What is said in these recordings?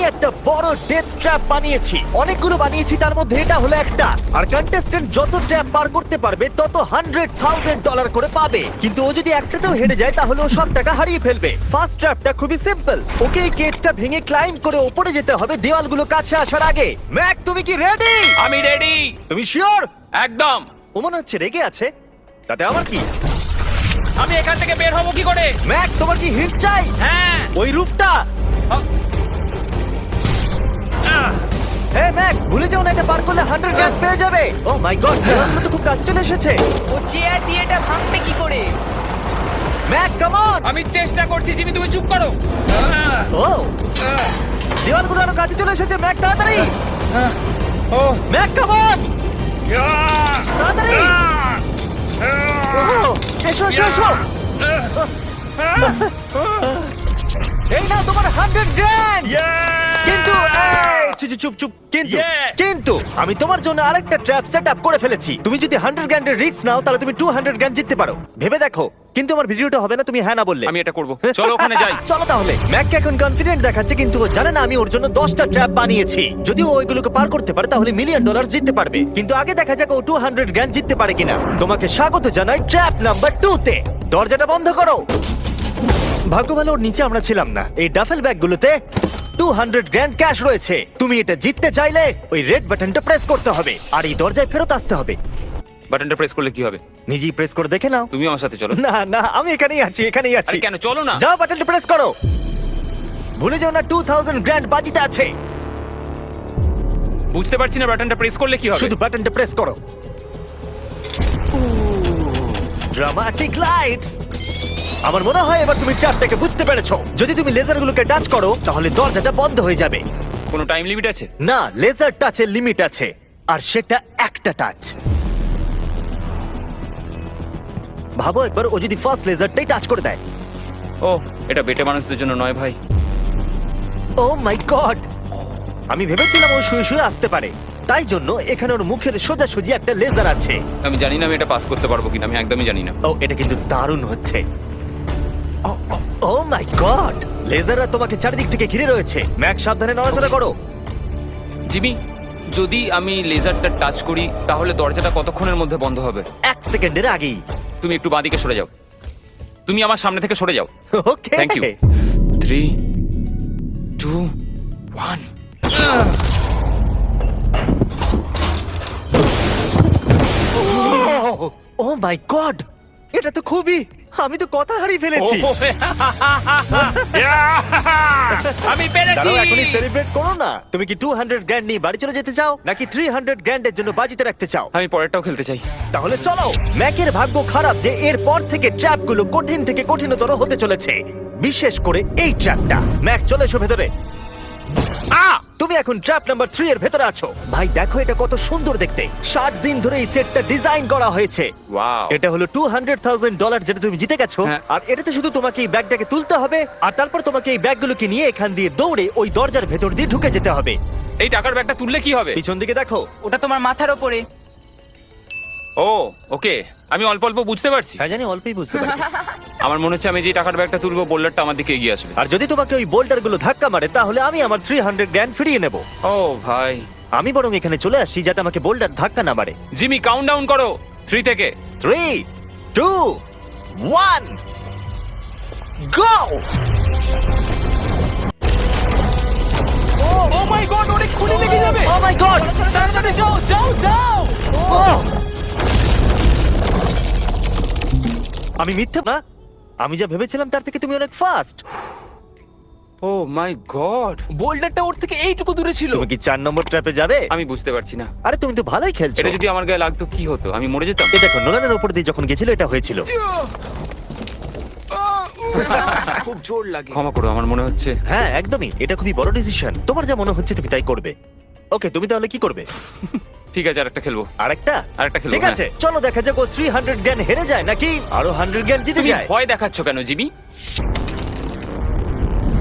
আমি একটা বড় ডেথ ট্র্যাপ বানিয়েছি। অনেকগুলো বানিয়েছি, তার মধ্যে এটা হলো একটা। আর কন্টেস্টেন্ট যত ট্র্যাপ পার করতে পারবে তত $100,000 করে পাবে। কিন্তু ও যদি একটাতেও হেরে যায় তাহলে ও সব টাকা হারিয়ে ফেলবে। ফার্স্ট ট্র্যাপটা খুবই সিম্পল। ওকে এই কেজটা ভেঙে ক্লাইম্ব করে উপরে যেতে হবে দেওয়ালগুলো কাছে আসার আগে। ম্যাক, তুমি কি রেডি? আমি রেডি। তুমি শিওর? একদম। ও মনে হচ্ছে রেগে আছে। তাতে আমার কি? আমি এখান থেকে বের হবো কি করে? ম্যাক, তোমার কি হিট চাই? হ্যাঁ। ওই রূপটা। আহ, হে ম্যাক, ভুলে যাও না, এটা পার করলে 100 পেয়ে যাবে। ও মাই গড, তো খুব কাছে চলে এসেছে। ও চেয়ার দিয়ে এটা ভাঙবে কি করে? Mac, come on. আমি চেষ্টা করছি জিমি, তুমি চুপ করো। ও, দেওয়ালগুলো আরো কাছে চলে এসেছে। ম্যাক, তাড়াতাড়ি। ও ম্যাক, কাম অন, তাড়াতাড়ি। ও, এসো এসো এসো। এই নাও তোমার 100 কিন্তু এই, চুপ চুপ চুপ। কিন্তু Yes! কিন্তু আমি তোমার জন্য আরেকটা ট্র্যাপ সেট আপ করে ফেলেছি। তুমি যদি 100 এর রিস্ক নাও তাহলে তুমি 200 জিততে পারো। ভেবে দেখো। কিন্তু আমার ভিডিওটা হবে না তুমি হ্যাঁ না বললে। আমি এটা করব। চলো ওখানে যাই। চলো তাহলে। ম্যাককে এখন কনফিডেন্ট দেখাচ্ছে, কিন্তু ও জানে না আমি ওর জন্য 10টা ট্র্যাপ বানিয়েছি। যদি ও ওইগুলোকে পার করতে পারে তাহলে $1,000,000 জিততে পারবে। কিন্তু আগে দেখা যাক ও 200 জিততে পারে কিনা। তোমাকে স্বাগত জানাই ট্র্যাপ নাম্বার 2 তে। দরজাটা বন্ধ করো। ভাগ্য ভালো ওর নিচে আমরা ছিলাম না। এই ডাফেল ব্যাগগুলোতে $200 ক্যাশ রয়েছে। তুমি এটা জিততে চাইলে ওই রেড বাটনটা প্রেস করতে হবে আর এই দরজায় ফেরত আসতে হবে। বাটনটা প্রেস করলে কি হবে? নিজেই প্রেস করে দেখে নাও। তুমি আমার সাথে চলো। না না, আমি এখানেই আছি, এখানেই আছি। আরে কেন, চলো না। যাও, বাটনটা প্রেস করো। ভুলে যাও না $2,000 বাজিতে আছে। বুঝতে পারছি না বাটনটা প্রেস করলে কি হবে। শুধু বাটনটা প্রেস করো। Dramatic lights. আমার মনে হয় এবার তুমি ট্র্যাপটাকে বুঝতে পেরেছো। যদি তুমি লেজারগুলোকে টাচ করো তাহলে দরজাটা বন্ধ হয়ে যাবে। কোনো টাইম লিমিট আছে? না, লেজার টাচের লিমিট আছে, আর সেটা একটা টাচ। ভাবো একবার, ও যদি ফার্স্ট লেজারটাই টাচ করে দেয়। ও, এটা বেটে মানুষদের জন্য নয় ভাই। ও মাই গড, আমি ভেবেছিলাম ও শুয়ে শুয়ে আসতে পারে, তাই জন্য এখানে ওর মুখের সোজাসুজি একটা লেজার আছে। আমি জানি না আমি এটা পাস করতে পারবো কিনা, আমি একদমই জানি না। ও, এটা কিন্তু দারুণ হচ্ছে। ও মাই গড, লেজাররা তোমাকে চারিদিক থেকে ঘিরে রয়েছে। ম্যাক, সাবধানে নড়াচড়া করো। জিমি, যদি আমি লেজারটা টাচ করি তাহলে দরজাটা কতক্ষণের মধ্যে বন্ধ হবে? 1 সেকেন্ডের আগেই। তুমি একটু বাঁদিকে সরে যাও। তুমি আমার সামনে থেকে সরে যাও। Okay, thank you. 3, 2, 1। Oh my god, এটা তো খুবই, আমি তো কথা হারিয়ে ফেলেছি। আমি পেরেছি। দাঁড়াও, এখনই সেলিব্রেট করো না। তুমি কি 200 নিয়ে বাড়ি চলে যেতে চাও নাকি 300 এর জন্য বাজিতে রাখতে চাও? আমি পরেরটাও খেলতে চাই। তাহলে চলো। ম্যাকের ভাগ্য খারাপ যে এর পর থেকে ট্র্যাপগুলো কঠিন থেকে কঠিনতর হতে চলেছে, বিশেষ করে এই ট্র্যাপটা। ম্যাক, চলে এসো ভেতরে। তুমি এখন ট্র্যাপ নাম্বার 3 এর ভেতরে আছো। ভাই দেখো এটা কত সুন্দর দেখতে। 60 দিন ধরে এই সেটটা ডিজাইন করা হয়েছে। ওয়াও। এটা হলো $200,000 যেটা তুমি জিতে গেছো। হ্যাঁ। আর এটাতে শুধু তোমাকে এই ব্যাগটাকে তুলতে হবে, আর তারপর তোমাকে এই ব্যাগগুলোকে নিয়ে এখান দিয়ে দৌড়ে ওই দরজার ভেতর দিয়ে ঢুকে যেতে হবে। এই টাকার ব্যাগটা তুললে কি হবে? পিছন দিকে দেখো। ওটা তোমার মাথার ওপরে। ও, ওকে, আমি অল্প অল্প বুঝতে পারছি। হ্যাঁ জানি, অল্পই বুঝতে পারি। আমার মনে হচ্ছে আমি যে টাকার ব্যাগটা তুলবো বোল্ডারটা আমার দিকে এগিয়ে আসবে। আর যদি তোমাকে ওই বোল্ডারগুলো ধাক্কা মারে তাহলে আমি আমার $300 ফিরিয়ে নেব। ও ভাই। আমি বরং এখানে চলে আসি যাতে আমাকে বোল্ডার ধাক্কা না মারে। জিমি, কাউন্ট ডাউন করো 3 থেকে। 3, 2, 1, গো! ও মাই গড, অনেক খুলে লেগে যাবে। ও মাই গড! তাড়াতাড়ি যাও যাও যাও। আমি মিথ্যা না, আমি যা ভেবেছিলাম তার থেকে তুমি অনেক ফাস্ট। O my god. বোল্ডারটা ওর থেকে এইটুকু দূরে ছিল। তুমি কি 4 নম্বর ট্র্যাপে যাবে? আমি বুঝতে পারছি না। আরে তুমি তো ভালোই খেলছো। এটা যদি আমার গায়ে লাগতো কি হতো? আমি মরে যেতাম। এই দেখো, নোলানের উপর দিয়ে যখন গেছিল এটা হয়েছিল। খুব জোর লাগে। ক্ষমা করো, আমার মনে হচ্ছে। হ্যাঁ একদমই, এটা খুবই বড় ডিসিশন। তোমার যা মনে হচ্ছে তুমি তাই করবে। ওকে, তুমি তাহলে কি করবে? ঠিক আছে, আরেকটা খেলবো। আরেকটা খেলবো, ঠিক আছে, চলো দেখা যাক ও 300 হেরে যায় নাকি আরো 100 জিতে তুমি যায়। ভয় দেখাচ্ছ কেন জিমি?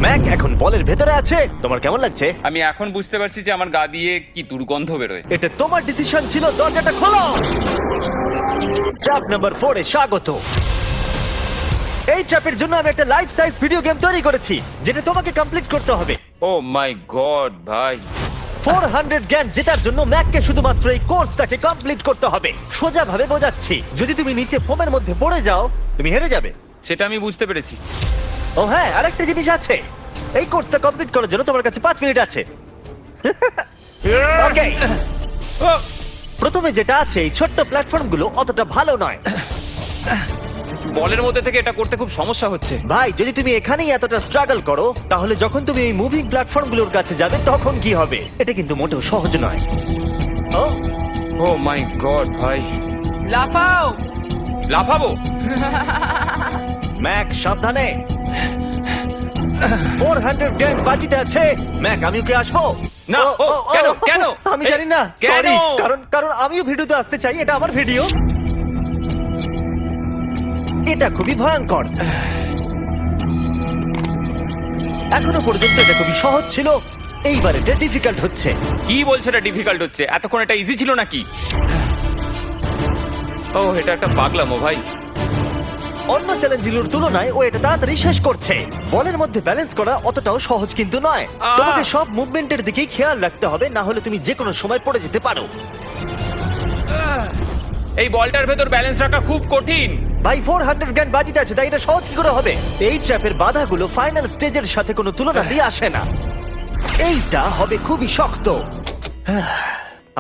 ম্যাক এখন বলের ভেতরে আছে। তোমার কেমন লাগছে? আমি এখন বুঝতে পারছি যে আমার গা দিয়ে কি দুর্গন্ধ বেরোয়। এটা তোমার ডিসিশন ছিল। দরজাটা খোলো। ট্র্যাপ নাম্বার 4 এ স্বাগত। এই ট্র্যাপের জন্য আমি একটা লাইফ সাইজ ভিডিও গেম তৈরি করেছি যেটা তোমাকে কমপ্লিট করতে হবে। ও মাই গড ভাই, 400 গ্র্যান্ড জেতার জন্য ম্যাককে শুধুমাত্র এই কোর্সটাকে কমপ্লিট করতে হবে। সোজা ভাবে বোঝাচ্ছি, যদি তুমি নিচে ফোমের মধ্যে পড়ে যাও তুমি হেরে যাবে। সেটা আমি বুঝতে পেরেছি। ও হ্যাঁ, আরেকটা জিনিস আছে, এই কোর্সটা কমপ্লিট করার জন্য তোমার কাছে 5 মিনিট আছে। ওকে, ও, প্রথমে যেটা আছে, এই ছোট্ট প্ল্যাটফর্মগুলো অতটা ভালো নয়। বলের মধ্যে থেকে এটা করতে খুব সমস্যা হচ্ছে। ভাই, যদি তুমি এখানেই এতটা স্ট্রাগল করো, তাহলে যখন তুমি এই মুভিং প্ল্যাটফর্মগুলোর কাছে যাবে তখন কি হবে? এটা কিন্তু মোটেও সহজ নয়। ও ও মাই গড ভাই, লাফাও। লাফাবো? ম্যাক, সাবধানে। 400 গ্র্যান্ড বাজিতে আছে। ম্যাক, আমি ওকে আসবো? না, ও, কেন, কেন? আমি জানি না, কেন? সরি। কারণ আমিও ভিডিওতে আসতে চাই, এটা আমার ভিডিও। এটা খুবই ভয়ঙ্কর। এখনো পর্যন্ত এটা খুবই সহজ ছিল, এইবার এটা ডিফিকাল্ট হচ্ছে। কি বলছে এটা ডিফিকাল্ট হচ্ছে? এতক্ষণ এটা ইজি ছিল নাকি? ও, এটা একটা পাগলামো ভাই। অন্য চ্যালেঞ্জগুলোর তুলনায় ও এটা তাড়াতাড়ি শেষ করছে। বলের মধ্যে ব্যালেন্স করা অতটাও সহজ কিন্তু নয়। তোমাকে সব মুভমেন্টের দিকেই খেয়াল রাখতে হবে, না হলে তুমি যে কোনো সময় পড়ে যেতে পারো। এই বলটার ভেতর ব্যালেন্স রাখা খুব কঠিন। ভাই, 400 গ্র্যান্ড বাজিতে আছে, তাই এটা সহজ কি করে হবে? এই ট্র্যাপের বাধাগুলো ফাইনাল স্টেজের সাথে কোনো তুলনা দিয়ে আসে না। এইটা হবে খুবই শক্ত।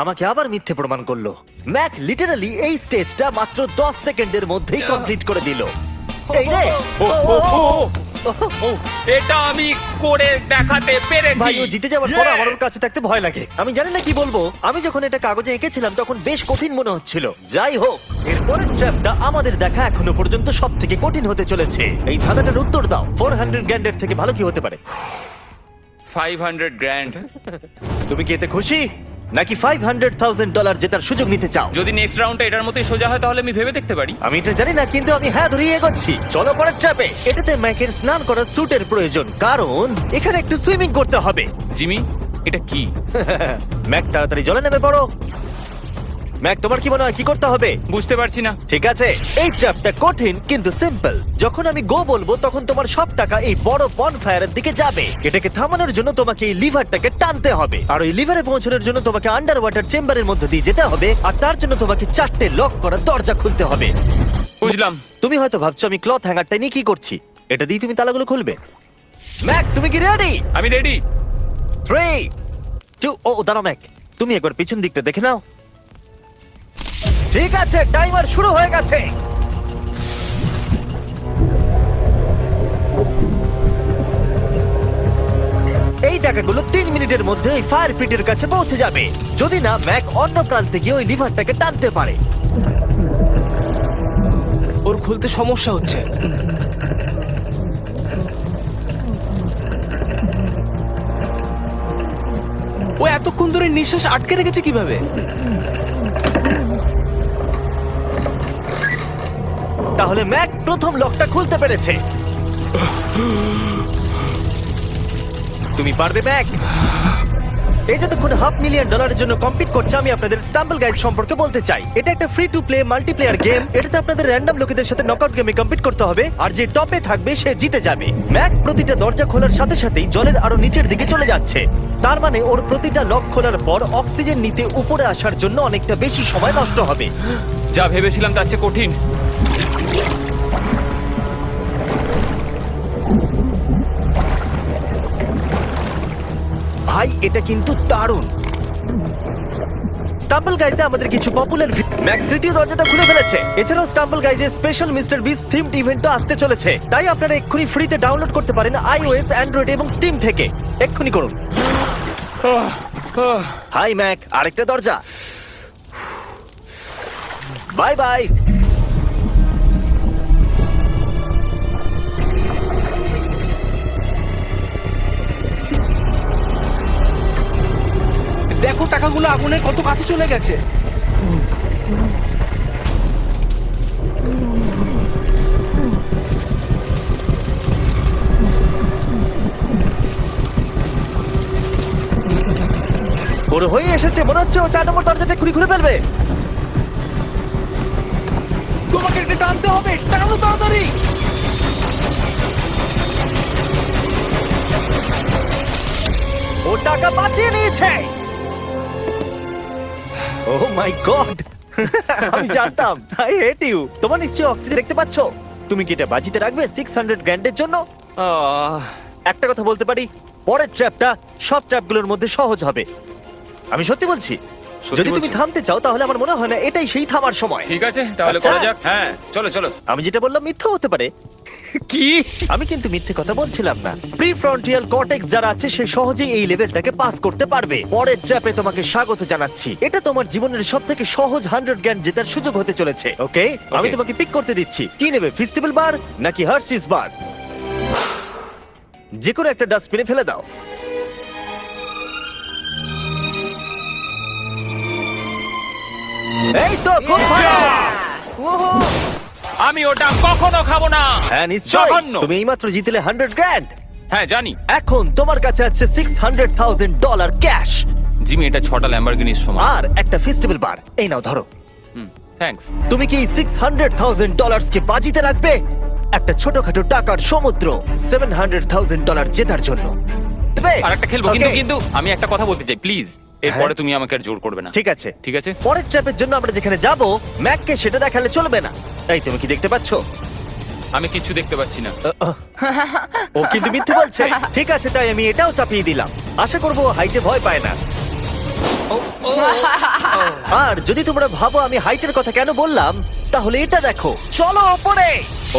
আমাকে আবার মিথ্যে প্রমাণ করলো। ম্যাক লিটারালি এই স্টেজটা মাত্র 10 সেকেন্ডের মধ্যেই কমপ্লিট করে দিল। এই রে, ও, ও, ও, ও, ও, এটা আমি করে দেখাতে পেরেছি। ভাই, ও জিতে যাওয়ার পর Yeah! আমার ওর কাছে থাকতে ভয় লাগে। আমি জানি না কি বলবো। আমি যখন এটা কাগজে এঁকেছিলাম তখন বেশ কঠিন মনে হচ্ছিল। যাই হোক, এরপরের ট্র্যাপটা আমাদের দেখা এখনো পর্যন্ত সব থেকে কঠিন হতে চলেছে। এই ধাঁধাটার উত্তর দাও, 400 গ্র্যান্ডের থেকে ভালো কি হতে পারে? 500 গ্র্যান্ড। তুমি কি এতে খুশি, নাকি $500,000 জেতার সুযোগ নিতে চাও? যদি নেক্সট রাউন্ডটা এটার মতোই সোজা হয় তাহলে আমি ভেবে দেখতে পারি। আমি এটা জানি না, কিন্তু আমি হ্যাঁ ধরিয়ে এগোচ্ছি। চলো পরের ট্র্যাপে। এটাতে ম্যাকের স্নান করার স্যুটের প্রয়োজন, কারণ এখানে একটু সুইমিং করতে হবে। জিমি, এটা কি? ম্যাক, তাড়াতাড়ি জলে নেমে পড়ো। ম্যাক, তোমার কি মনে হয় কি করতে হবে? বুঝতে পারছি না। ঠিক আছে, এই ট্র্যাপটা কঠিন কিন্তু সিম্পল। যখন আমি গো বলবো তখন তোমার সব টাকা এই বড় বনফায়ারের দিকে যাবে। এটাকে থামানোর জন্য তোমাকে এই লিভারটাকে টানতে হবে, আর ওই লিভারে পৌঁছানোর জন্য তোমাকে আন্ডার ওয়াটার চেম্বারের মধ্যে দিয়ে যেতে হবে, আর তার জন্য তোমাকে 4টে লক করা দরজা খুলতে হবে। বুঝলাম। তুমি হয়তো ভাবছো আমি ক্লথ হ্যাঙ্গারটা নিয়ে কি করছি। এটা দিয়ে তুমি তালাগুলো খুলবে। ম্যাক, তুমি কি রেডি? আমি রেডি। 3, 2, ও দাঁড়াও ম্যাক, তুমি একবার পিছন দিকটা দেখে নাও। ঠিক আছে, টাইমার শুরু হয়ে গেছে। এই টাকাগুলো 3 মিনিটের মধ্যে ওই ফায়ার পিটের কাছে পৌঁছে যাবে, যদি না ম্যাক অন্য প্রান্তে গিয়ে ওই লিভারটাকে টানতে পারে। ওর খুলতে সমস্যা হচ্ছে। ও এতক্ষণ ধরে নিঃশ্বাস আটকে রেখেছে কিভাবে? তাহলে ম্যাক প্রথম লকটা খুলতে পেরেছে। তুমি পারবে ম্যাক? এই যতক্ষণ $500,000 জন্য কম্পিট করছে, আমি আপনাদের স্টাম্বল গাইড সম্পর্কে বলতে চাই। এটা একটা free to play multiplayer game. এটাতে আপনাদের র্যান্ডম লোকেদের সাথে নকআউট গেমে কম্পিট করতে হবে, আর যে টপে থাকবে সে জিতে যাবে। ম্যাক প্রতিটা দরজা খোলার সাথে সাথেই জলের আরো নিচের দিকে চলে যাচ্ছে। তার মানে ওর প্রতিটা লক খোলার পর অক্সিজেন নিতে উপরে আসার জন্য অনেকটা বেশি সময় নষ্ট হবে। যা ভেবেছিলাম তার চেয়ে কঠিন। ভাই, এটা কিন্তু দারুণ। স্টাম্বল গাইজে আমাদের কিছু পপুলার ম্যাক তৃতীয় দরজাটা খুলে ফেলেছে। এছাড়াও স্টাম্বল গাইজে স্পেশাল মিস্টার বিস্ট থিমড ইভেন্টও আসতে চলেছে, তাই আপনারা এক্ষুনি ফ্রিতে ডাউনলোড করতে পারেন iOS, অ্যান্ড্রয়েড এবং স্টিম থেকে। এক্ষুনি করুন। হাই ম্যাক, আরেকটা দরজা। Bye bye. দেখো টাকাগুলো আগুনের কত কাছে চলে গেছে। ওর হয়ে এসেছে, মনে হচ্ছে ও 4 নম্বর দরজাটা এক্ষুনি খুলে ফেলবে। তোমাকে এটা টানতে হবে, টানো তাড়াতাড়ি। ও টাকা বাঁচিয়ে নিয়েছে। ও মাই গড, আমি জানতাম। I hate you. তোমার নিশ্চয়ই অক্সিজেন দেখতে পাচ্ছ। তুমি কি এটা বাজিতে রাখবে 600 গ্র্যান্ডের জন্য? একটা কথা বলতে পারি, পরের ট্র্যাপটা সব ট্র্যাপগুলোর মধ্যে সহজ হবে। আমি সত্যি বলছি। সত্যি যদি তুমি বলছো? থামতে চাও তাহলে আমার মনে হয় না এটাই সেই থামার সময়। ঠিক আছে, তাহলে আচ্ছা। করা যাক। হ্যাঁ, চলো চলো। আমি যেটা বললাম মিথ্যা হতে পারে। কি? আমি কিন্তু মিথ্যে কথা বলছিলাম না। প্রিফ্রন্টিয়াল কর্টেক্স যারা আছে সে সহজেই এই লেভেলটাকে পাস করতে পারবে। পরের ট্র্যাপে তোমাকে স্বাগত জানাচ্ছি। এটা তোমার জীবনের সবথেকে সহজ 100 গ্র্যান্ড জেতার সুযোগ হতে চলেছে। ওকে, আমি তোমাকে পিক করতে দিচ্ছি। কি নেবে, ফেস্টিভ্যাল বার নাকি হার্শিস বার? যে কোনো একটা ডাস্টবিনে ফেলে দাও। এই তো খুব ভালো। আমি ওটা কখনো খাবো না। হ্যাঁ নিশ্চয়ই, জঘন্য। তুমি এইমাত্র জিতলে 100 গ্র্যান্ড। হ্যাঁ জানি। এখন তোমার কাছে আছে $600,000 ক্যাশ জিমি, এটা 6টা ল্যাম্বরগিনির সমান। আর একটা ফেস্টিভ্যাল বার। এই নাও ধরো। থ্যাঙ্কস। তুমি কি $600,000 কে বাজিতে রাখবে একটা ছোটখাটো টাকার সমুদ্র $700,000 জেতার জন্য? দেবে? আর একটা খেলবো, Okay. কিন্তু কিন্তু আমি একটা কথা বলতে চাই, প্লিজ। এরপরে তুমি আমাকে আর জোর করবে না। ঠিক আছে। ঠিক আছে। পরের ট্র্যাপের জন্য আমরা যেখানে যাব ম্যাককে সেটা দেখালে চলবে না। এই তুমি কি দেখতে পাচ্ছ? আমি কিছু দেখতে পাচ্ছি না। ও কিন্তু মিথ্যে বলছে। ঠিক আছে, তাই আমি এটাও চাপিয়ে দিলাম। আশা করবো হাইটে ভয় পায় না। আর যদি তোমরা ভাবো আমি হাইটের কথা কেন বললাম, তাহলে এটা দেখো। চলো ওপরে।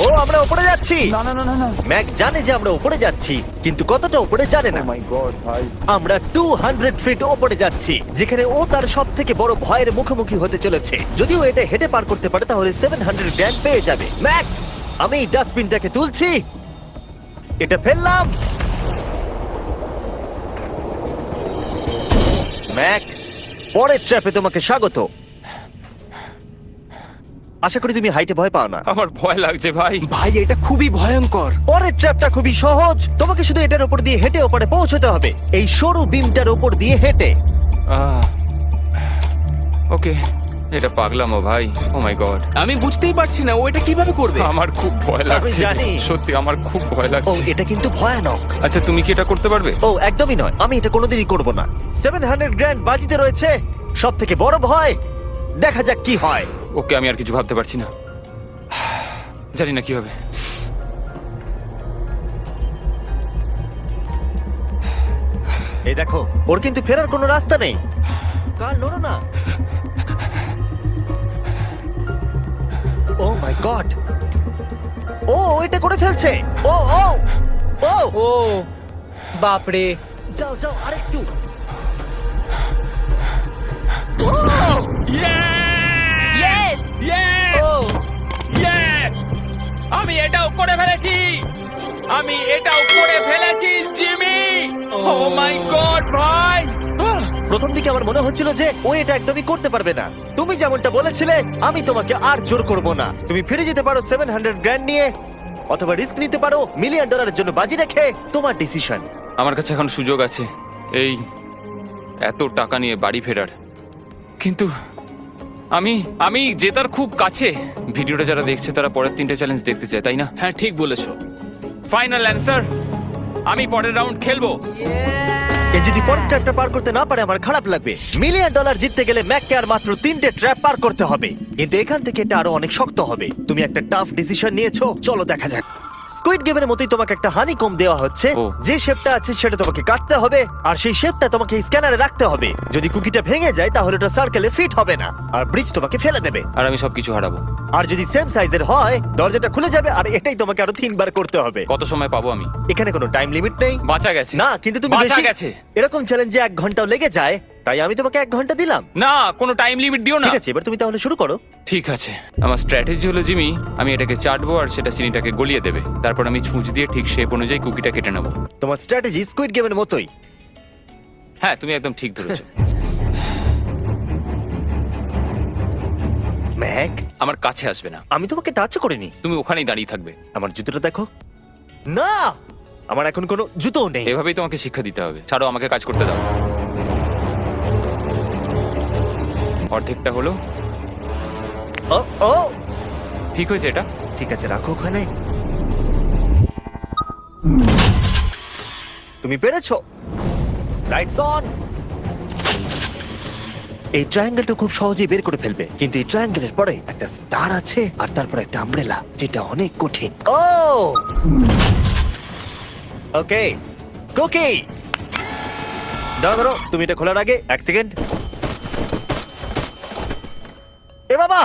ও আমরা ওপরে যাচ্ছি। না না না না না। ম্যাক জানে যে আমরা ওপরে যাচ্ছি, কিন্তু কতটা ওপরে জানে না। মাই গড ভাই। আমরা 200 ফিট ওপরে যাচ্ছি, যেখানে ও তার সব থেকে বড় ভয়ের মুখোমুখি হতে চলেছে। যদিও এটা হেঁটে পার করতে পারে তাহলে 700 গ্র্যান্ড পেয়ে যাবে। ম্যাক, আমি ডাস্টবিনটাকে তুলছি, এটা ফেললাম। ম্যাক, পরের ট্র্যাপে তোমাকে স্বাগত। আশা করি তুমি হাইটে ভয় পাও না। আমার ভয় লাগছে ভাই। ভাই এটা খুবই ভয়ঙ্কর। পরের ট্র্যাপটা খুবই সহজ। তোমাকে শুধু এটার উপর দিয়ে হেঁটে ওপরে পৌঁছতে হবে, এই সরু বিমটার উপর দিয়ে হেঁটে। ওকে, এটা পাগলামো ভাই। ও মাই গড, আমি বুঝতেই পারছি না ও এটা কিভাবে করবে। আমার খুব ভয় লাগছে। জানি। সত্যি আমার খুব ভয় ও লাগছে। এটা কিন্তু ভয়ানক। আচ্ছা, তুমি কি এটা করতে পারবে? ও একদমই নয়, আমি এটা কোনোদিনই করব না। 700 গ্র্যান্ড বাজিতে রয়েছে, সব থেকে বড় ভয়। দেখা যাক কি হয়। ওকে, আমি আর কিছু ভাবতে পারছি না। জানি না কি হবে। এই দেখো, ওর কিন্তু ফেরার কোনো রাস্তা নেই। কাল নড়ো না। ও মাই গড, ও এটা করে ফেলছে। ও ও ও ও বাপরে। যাও যাও আরেকটু। ও ইয়েস ও আমি এটাও করে ফেলেছি। আমি এটাও করে ফেলেছি জিমি। ও মাই গড ভাই। প্রথম দিকে আমার মনে হচ্ছিল যে ও এটা একদমই করতে পারবে না। তুমি যেমনটা বলেছিলে, আমি তোমাকে আর জোর করব না। তুমি ফিরে যেতে পারো 700 গ্র্যান্ড নিয়ে, অথবা রিস্ক নিতে পারো $1 মিলিয়ন জন্য বাজি রেখে। তোমার ডিসিশন। আমার কাছে এখন সুযোগ আছে এই এত টাকা নিয়ে বাড়ি ফেরার, কিন্তু আমি আমি জেতার খুব কাছে। ভিডিওটা যারা দেখছে তারা পরের 3টে চ্যালেঞ্জ দেখতে চায়, তাই না? হ্যাঁ ঠিক বলেছো। ফাইনাল অ্যান্সার, আমি পরের রাউন্ড খেলবো। এ যদি পরের ট্র্যাপটা পার করতে না পারে আমার খারাপ লাগবে। $1 মিলিয়ন জিততে গেলে ম্যাককে আর মাত্র 3টে ট্র্যাপ পার করতে হবে, কিন্তু এখান থেকে এটা আরো অনেক শক্ত হবে। তুমি একটা টাফ ডিসিশন নিয়েছো, চলো দেখা যাক। স্কুইড গেমের মতোই তোমাকে একটা হানিকম দেওয়া হচ্ছে। ও। যে শেপটা আছে সেটা তোমাকে কাটতে হবে, আর সেই শেপটা তোমাকে স্ক্যানারে রাখতে হবে। যদি কুকিটা ভেঙে যায় তাহলে ওটা সার্কেলে ফিট হবে না, আর ব্রিজ তোমাকে ফেলে দেবে। আর আমি সবকিছু হারাবো। আর যদি সেম সাইজের হয় দরজাটা খুলে যাবে, আর এটাই তোমাকে আরো 3 বার করতে হবে। কত সময় পাবো আমি? এখানে কোনো টাইম লিমিট নেই। বাঁচা গেছে। না, কিন্তু তুমি বাঁচা বেশি গেছে। এরকম চ্যালেঞ্জে 1 ঘন্টাও লেগে যায়, তাই আমি তোমাকে 1 ঘন্টা দিলাম। না, কোনো টাইম লিমিট দিও না। ঠিক আছে, এবার তুমি তাহলে শুরু করো। ঠিক আছে, আমার স্ট্র্যাটেজি হলো জিমি, আমি এটাকে চাটবো আর সেটা চিনিটাকে গলিয়ে দেবে। তারপর আমি ছুঁচ দিয়ে ঠিক শেপ অনুযায়ী কুকিটা কেটে নেবো। তোমার স্ট্র্যাটেজি স্কুইড গেমের মতোই। হ্যাঁ, তুমি একদম ঠিক ধরেছো। ম্যাক, আমার কাছে আসবে না। আমি তোমাকে টাচ করিনি। তুমি ওখানেই দাঁড়িয়ে থাকবে। আমার জুতোটা দেখো। না, আমার এখন কোনো জুতো নেই। এভাবেই তোমাকে শিক্ষা দিতে হবে। ছাড়ো, আমাকে কাজ করতে দাও। অর্ধেকটা হলো। ও ও ঠিক হয়েছে এটা? ঠিক আছে, রাখো ওখানে। তুমি পেরেছো। Lights on. এই ট্রায়াঙ্গেলটা খুব সহজেই বের করে ফেলবে, কিন্তু এই ট্রায়াঙ্গেলের পরে একটা স্টার আছে আর তারপর একটা আমব্রেলা, যেটা অনেক কঠিন। ও ওকে, কুকি দাঁড়াও, তুমি এটা খোলার আগে এক সেকেন্ড। এ বাবা,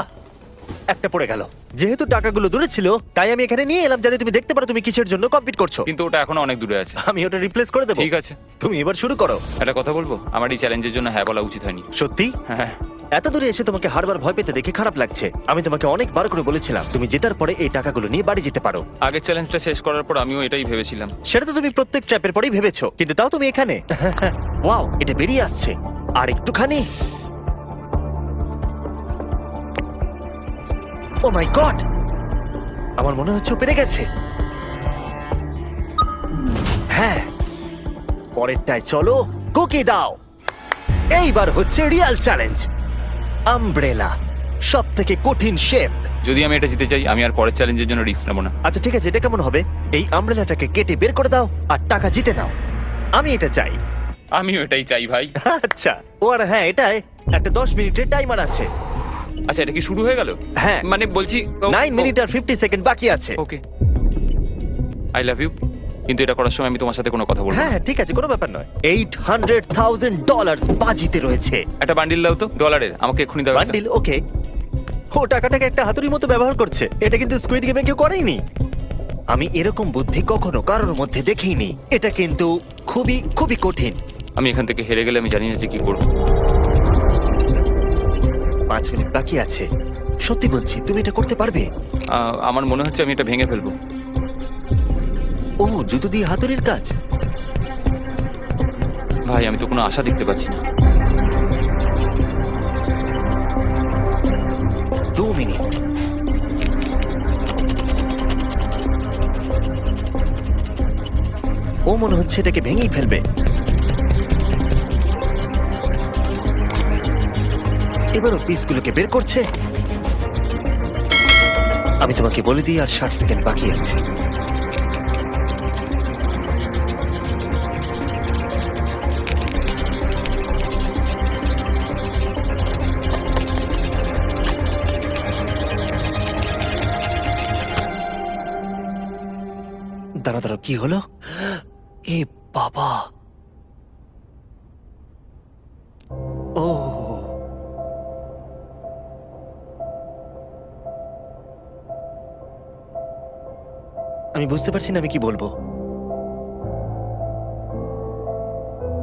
একটা পড়ে গেল। যেহেতু টাকাগুলো দূরে ছিল তাই আমি এখানে নিয়ে এলাম যাতে তুমি দেখতে পারো তুমি কিসের জন্য কম্পিট করছো। কিন্তু ওটা এখনো অনেক দূরে আছে। আমি ওটা রিপ্লেস করে দেবো। ঠিক আছে, তুমি এবার শুরু করো। একটা কথা বলবো, আমার এই চ্যালেঞ্জের জন্য হ্যাঁ বলা উচিত হয়নি। সত্যি হ্যাঁ, এত দূরে এসে তোমাকে হারবার ভয় পেতে দেখে খারাপ লাগছে। আমি তোমাকে অনেকবার করে বলেছিলাম তুমি জেতার পরে এই টাকাগুলো নিয়ে বাড়ি যেতে পারো। আগের চ্যালেঞ্জটা শেষ করার পর আমিও এটাই ভেবেছিলাম। সেটা তো তুমি প্রত্যেক ট্র্যাপের পরেই ভেবেছো, কিন্তু তাও তুমি এখানে। ওয়াও, এটা বেরিয়ে আসছে। আর একটুখানি। ও মাই গড, আমার মনে হচ্ছে ও পেরে গেছে। হ্যাঁ, পরেরটায় চলো, কুকি দাও। এইবার হচ্ছে রিয়েল চ্যালেঞ্জ, আমব্রেলা, সব থেকে কঠিন শেপ। যদি আমি এটা জিতে চাই, আমি আর পরের চ্যালেঞ্জের জন্য রিস্ক নেবো না। আচ্ছা ঠিক আছে, এটা কেমন হবে? এই আমব্রেলাটাকে কেটে বের করে দাও আর টাকা জিতে নাও। আমি এটা চাই। আমিও এটাই চাই ভাই। আচ্ছা, ও আর হ্যাঁ, এটায় একটা 10 মিনিটের টাইমার আছে। আচ্ছা, এটা কি শুরু হয়ে গেল? হ্যাঁ। মানে বলছি 9 মিনিট আর 50 সেকেন্ড বাকি আছে। ওকে, আই লাভ ইউ। কিন্তু এটা করার সময় আমি তোমার সাথে কোনো কথা বলবো না। হ্যাঁ ঠিক আছে, কোনো ব্যাপার নয়। $800,000 বাজিতে রয়েছে। একটা বান্ডিল দাও তো ডলারের, আমাকে এক্ষুনি দাও একটা। বান্ডিল? ওকে। ও টাকাটাকে একটা হাতুড়ির মতো ব্যবহার করছে। এটা কিন্তু স্কুইড গেমে কেউ করেইনি। আমি এরকম বুদ্ধি কখনো কারোর মধ্যে দেখিনি। এটা কিন্তু খুবই খুবই কঠিন। আমি এখান থেকে হেরে গেলে আমি জানি না যে কি করবো। 5 মিনিট বাকি আছে। সত্যি বলছি, তুমি এটা করতে পারবে? আমার মনে হচ্ছে আমি এটা ভেঙে ফেলবো। ও, জুতো দিয়ে হাতুড়ির কাজ। ভাই, আমি তো কোনো আশা দেখতে পাচ্ছি না। 2 মিনিট। ও মনে হচ্ছে এটাকে ভেঙেই ফেলবে। এবারও পিসগুলোকে বের করছে। আমি তোমাকে বলে দিই আর 60 সেকেন্ড বাকি আছে। দাঁড়া দাঁড়া, কি হলো? এ বাবা, ও আমি বুঝতে পারছি না আমি কি বলবো।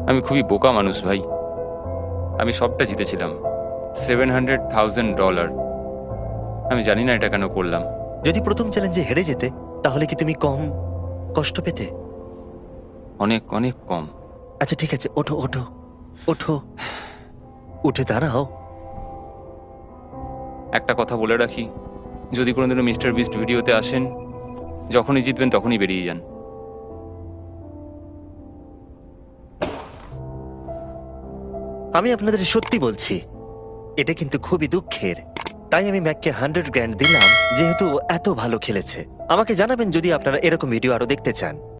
আমি খুবই বোকা মানুষ ভাই। আমি সবটা জিতেছিলাম, $700,000। আমি জানি না এটা কেন করলাম। যদি প্রথম চ্যালেঞ্জে হেরে যেতে তাহলে কি তুমি কম কষ্ট পেতে? অনেক অনেক কম। আচ্ছা ঠিক আছে, ওঠো ওঠো ওঠো, উঠে দাঁড়াও। একটা কথা বলে রাখি, যদি কোনোদিনও মিস্টার বিস্ট ভিডিওতে আসেন, যখনই জিতবেন তখনই বেরিয়ে যান। আমি আপনাদের সত্যি বলছি, এটা কিন্তু খুবই দুঃখের। তাই আমি ম্যাককে 100 গ্র্যান্ড দিলাম, যেহেতু ও এত ভালো খেলেছে। আমাকে জানাবেন যদি আপনারা এরকম ভিডিও আরো দেখতে চান।